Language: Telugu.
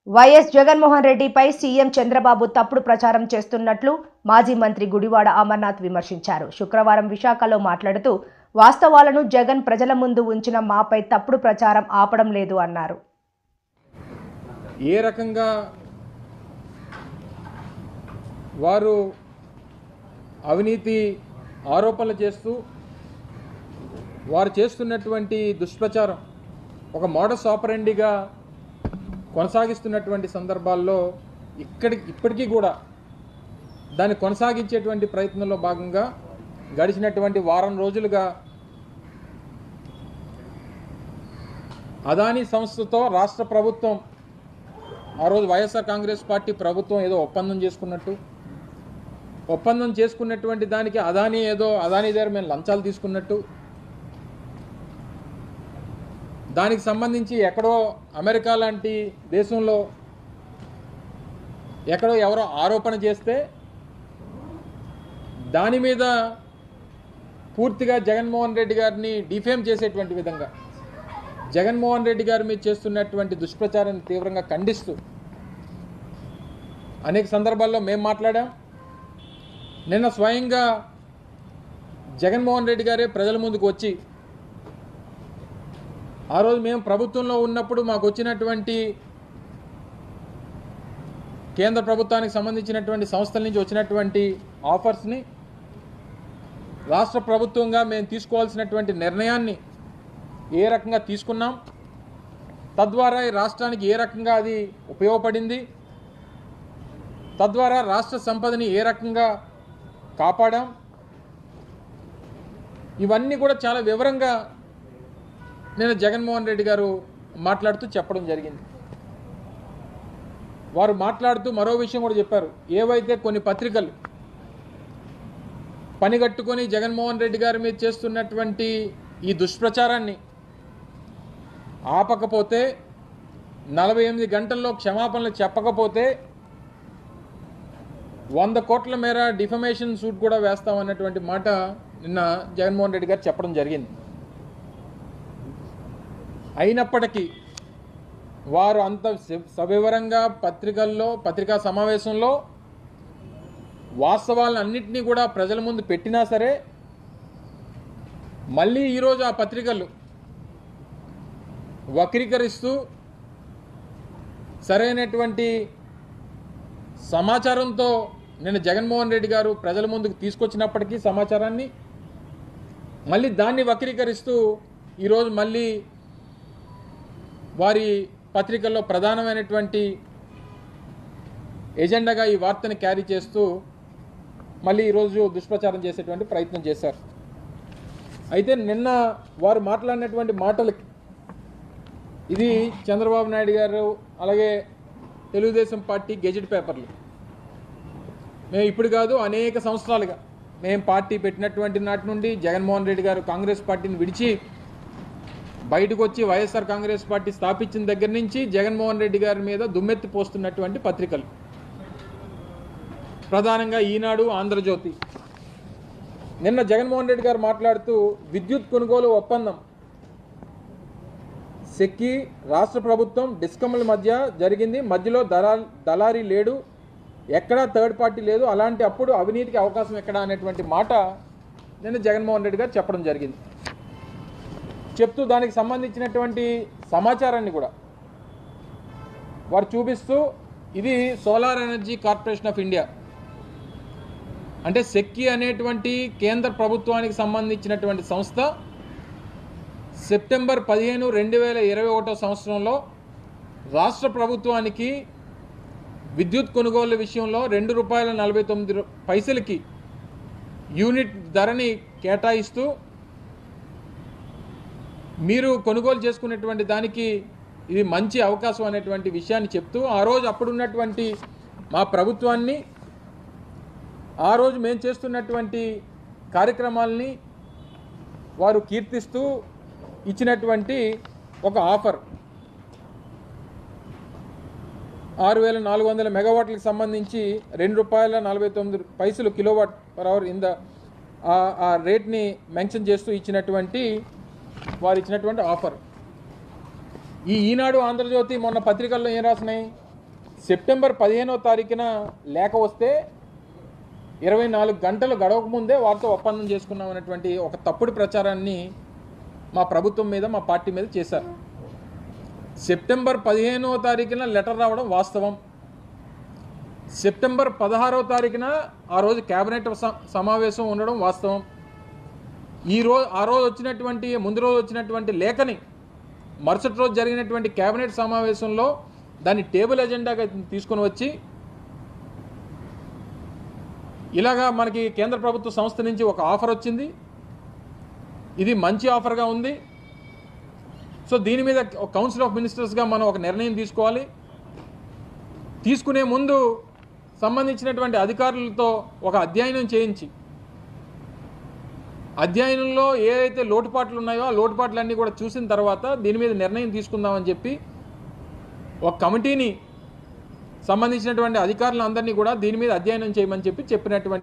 వైఎస్ జగన్మోహన్ రెడ్డిపై సీఎం చంద్రబాబు తప్పుడు ప్రచారం చేస్తున్నట్లు మాజీ మంత్రి గుడివాడ అమర్నాథ్ విమర్శించారు. శుక్రవారం విశాఖలో మాట్లాడుతూ వాస్తవాలను జగన్ ప్రజల ముందు ఉంచిన మాపై తప్పుడు ప్రచారం ఆపడం లేదు అన్నారు. ఏ రకంగా వారు అవినీతి ఆరోపణలు చేస్తూ వారు చేస్తున్నటువంటి దుష్ప్రచారం ఒక మోడస్ ఆపరెండిగా కొనసాగిస్తున్నటువంటి సందర్భాల్లో ఇప్పటికీ కూడా దాన్ని కొనసాగించేటువంటి ప్రయత్నంలో భాగంగా గడిచినటువంటి వారం రోజులుగా అదానీ సంస్థతో రాష్ట్ర ప్రభుత్వం ఆ రోజు వైఎస్ఆర్ కాంగ్రెస్ పార్టీ ప్రభుత్వం ఏదో ఒప్పందం చేసుకున్నటువంటి దానికి అదానీ దగ్గర మేము లంచాలు తీసుకున్నట్టు, దానికి సంబంధించి ఎక్కడో అమెరికా లాంటి దేశంలో ఎక్కడో ఎవరో ఆరోపణ చేస్తే దాని మీద పూర్తిగా జగన్మోహన్ రెడ్డి గారిని డిఫేమ్ చేసేటువంటి విధంగా జగన్మోహన్ రెడ్డి గారి మీద చేస్తున్నటువంటి దుష్ప్రచారాన్ని తీవ్రంగా ఖండిస్తూ అనేక సందర్భాల్లో మేము మాట్లాడాం. నిన్న స్వయంగా జగన్మోహన్ రెడ్డి గారే ప్రజల ముందుకు వచ్చి ఆ రోజు మేము ప్రభుత్వంలో ఉన్నప్పుడు మాకు వచ్చినటువంటి కేంద్ర ప్రభుత్వానికి సంబంధించినటువంటి సంస్థల నుంచి వచ్చినటువంటి ఆఫర్స్ని రాష్ట్ర ప్రభుత్వంగా మేము తీసుకోవాల్సినటువంటి నిర్ణయాన్ని ఏ రకంగా తీసుకున్నాం, తద్వారా ఈ రాష్ట్రానికి ఏ రకంగా అది ఉపయోగపడింది, తద్వారా రాష్ట్ర సంపదని ఏ రకంగా కాపాడాం, ఇవన్నీ కూడా చాలా వివరంగా నేను జగన్మోహన్ రెడ్డి గారు మాట్లాడుతూ చెప్పడం జరిగింది. వారు మాట్లాడుతూ మరో విషయం కూడా చెప్పారు. ఏవైతే కొన్ని పత్రికలు పనిగట్టుకొని జగన్మోహన్ రెడ్డి గారి మీద చేస్తున్నటువంటి ఈ దుష్ప్రచారాన్ని ఆపకపోతే, 48 గంటల్లో క్షమాపణలు చెప్పకపోతే 100 కోట్ల మేర డిఫమేషన్ సూట్ కూడా వేస్తామన్నటువంటి మాట నిన్న జగన్మోహన్ రెడ్డి గారు చెప్పడం జరిగింది. అయినప్పటికీ వారు అంత సవివరంగా పత్రికా సమావేశంలో వాస్తవాలన్నింటినీ కూడా ప్రజల ముందు పెట్టినా సరే, మళ్ళీ ఈరోజు ఆ పత్రికలు వక్రీకరిస్తూ సరైనటువంటి సమాచారంతో నేను జగన్మోహన్ రెడ్డి గారు ప్రజల ముందుకు తీసుకొచ్చినప్పటికీ సమాచారాన్ని మళ్ళీ దాన్ని వక్రీకరిస్తూ ఈరోజు మళ్ళీ వారి పత్రికల్లో ప్రధానమైనటువంటి ఎజెండాగా ఈ వార్తని క్యారీ చేస్తూ మళ్ళీ ఈరోజు దుష్ప్రచారం చేసేటువంటి ప్రయత్నం చేశారు. అయితే నిన్న వారు మాట్లాడినటువంటి మాటలకి ఇది చంద్రబాబు నాయుడు గారు అలాగే తెలుగుదేశం పార్టీ గెజెట్ పేపర్లు మేము ఇప్పుడు కాదు అనేక సంవత్సరాలుగా మేము పార్టీ పెట్టినటువంటి నాటి నుండి జగన్మోహన్ రెడ్డి గారు కాంగ్రెస్ పార్టీని విడిచి బయటకు వచ్చి వైఎస్ఆర్ కాంగ్రెస్ పార్టీ స్థాపించిన దగ్గర నుంచి జగన్మోహన్ రెడ్డి గారి మీద దుమ్మెత్తి పోస్తున్నటువంటి పత్రికలు ప్రధానంగా ఈనాడు, ఆంధ్రజ్యోతి. నిన్న జగన్మోహన్ రెడ్డి గారు మాట్లాడుతూ విద్యుత్ కొనుగోలు ఒప్పందం సెక్కి రాష్ట్ర ప్రభుత్వం డిస్కమ్ల మధ్య జరిగింది, మధ్యలో దళారీ లేడు, ఎక్కడా థర్డ్ పార్టీ లేదు, అలాంటి అప్పుడు అవినీతికి అవకాశం ఎక్కడా అనేటువంటి మాట నిన్న జగన్మోహన్ రెడ్డి గారు చెప్పడం జరిగింది. చెప్తూ దానికి సంబంధించినటువంటి సమాచారాన్ని కూడా వారు చూపిస్తూ ఇది solar energy corporation of India అంటే సెక్కి అనేటువంటి కేంద్ర ప్రభుత్వానికి సంబంధించినటువంటి సంస్థ సెప్టెంబర్ 15, 2021 సంవత్సరంలో రాష్ట్ర ప్రభుత్వానికి విద్యుత్ కొనుగోలు విషయంలో ₹2.49 యూనిట్ ధరని కేటాయిస్తూ మీరు కొనుగోలు చేసుకునేటువంటి దానికి ఇది మంచి అవకాశం అనేటువంటి విషయాన్ని చెప్తూ ఆ రోజు అప్పుడున్నటువంటి మా ప్రభుత్వాన్ని, ఆ రోజు మేము చేస్తున్నటువంటి కార్యక్రమాలని వారు కీర్తిస్తూ ఇచ్చినటువంటి ఒక ఆఫర్ 6400 మెగావాట్లకు సంబంధించి ₹2.49 కిలోవాట్ పర్ అవర్ ఆ రేట్ని మెన్షన్ చేస్తూ వారు ఇచ్చినటువంటి ఆఫర్. ఈ ఈనాడు, ఆంధ్రజ్యోతి మొన్న పత్రికల్లో ఏం రాసినాయి, సెప్టెంబర్ 15వ తారీఖున లేఖ వస్తే 24 గంటలు గడవక ముందే వారితో ఒప్పందం చేసుకున్నాం అనేటువంటి ఒక తప్పుడు ప్రచారాన్ని మా ప్రభుత్వం మీద మా పార్టీ మీద చేశారు. సెప్టెంబర్ 15వ తారీఖున లెటర్ రావడం వాస్తవం. సెప్టెంబర్ 16వ తారీఖున ఆ రోజు కేబినెట్ సమావేశం ఉండడం వాస్తవం. ఆ రోజు వచ్చినటువంటి ముందు రోజు వచ్చినటువంటి లేఖని మరుసటి రోజు జరిగినటువంటి కేబినెట్ సమావేశంలో దాన్ని టేబుల్ ఎజెండాగా తీసుకొని వచ్చి ఇలాగా మనకి కేంద్ర ప్రభుత్వ సంస్థ నుంచి ఒక ఆఫర్ వచ్చింది, ఇది మంచి ఆఫర్గా ఉంది, సో దీని మీద కౌన్సిల్ ఆఫ్ మినిస్టర్స్గా మనం ఒక నిర్ణయం తీసుకోవాలి, తీసుకునే ముందు సంబంధించినటువంటి అధికారులతో ఒక అధ్యయనం చేయించి అధ్యయనంలో ఏదైతే లోటుపాట్లు ఉన్నాయో ఆ లోటుపాట్లన్నీ కూడా చూసిన తర్వాత దీని మీద నిర్ణయం తీసుకుందామని చెప్పి ఒక కమిటీని సంబంధించినటువంటి అధికారులందరినీ కూడా దీని మీద అధ్యయనం చేయమని చెప్పినటువంటి